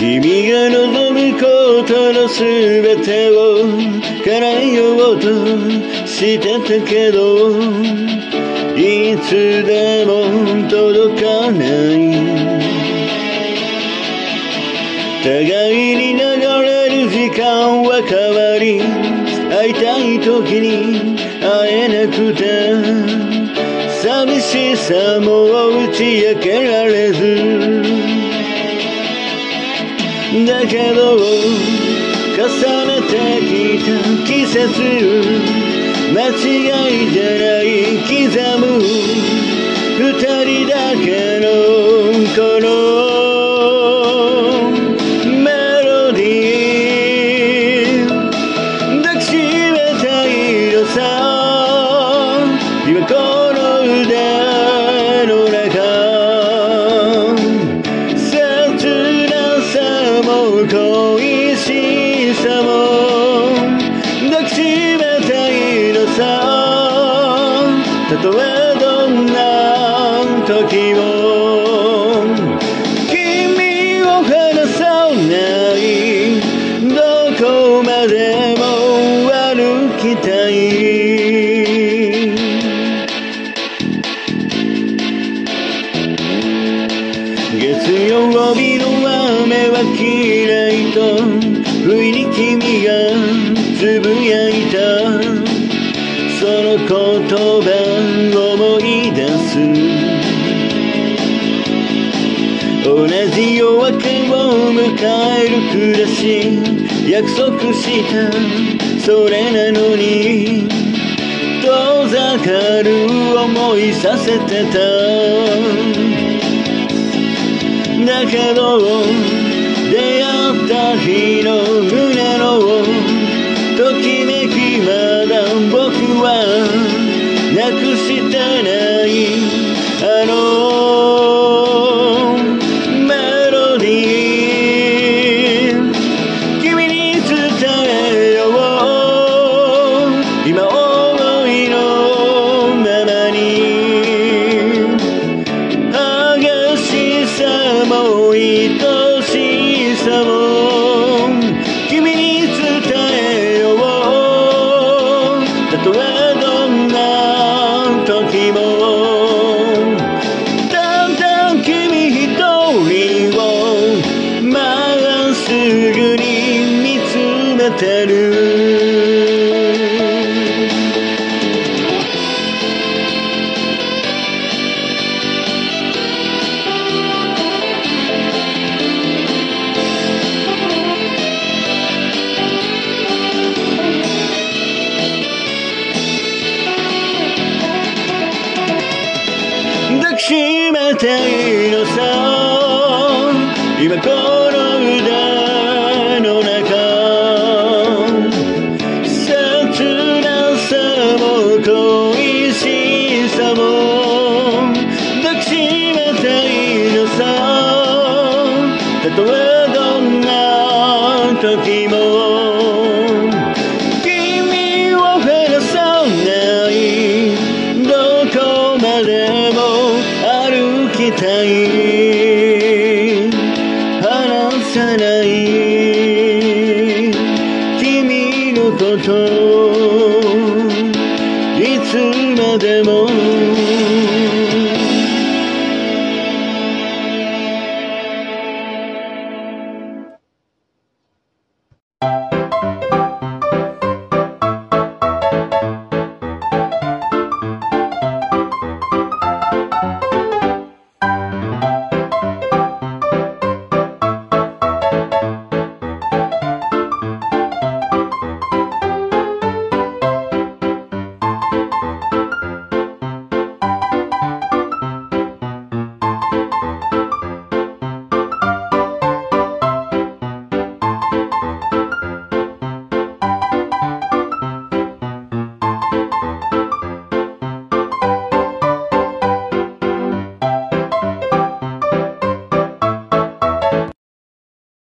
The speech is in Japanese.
君が望むことのすべてを叶えようとしてたけど、いつでも届かない。互いに流れる時間は変わり、会いたい時に会えなくて、寂しさも打ち明けられず、だけど重ねてきた季節、間違いじゃない刻む二人だけのこのメロディー、抱きしめたいのさ、今この腕の中、切なさも恋しさも抱きしめたいのさ、たとえどんな時も君を離さない、どこまでも歩きたい。月曜日の雨は嫌いと不意に君がつぶやいた、その言葉思い出す。同じ夜明けを迎える暮らし、約束したそれなのに遠ざかる思いさせてた。だけど出会った日の胸のときめき、まだ僕はなくしてない。あのメロディー、君に伝えよう、今思いのままに。激しさも愛しさも君に伝えよう、たとえどんな時も。だんだん君一人をまっすぐに見つめてる。抱きしめたいのさ、今この腕の中、切なさも恋しさも抱きしめたいのさ、たとえどんな時も君を離さない、どこまでも歩きたい、離さない君のこと、いつまでも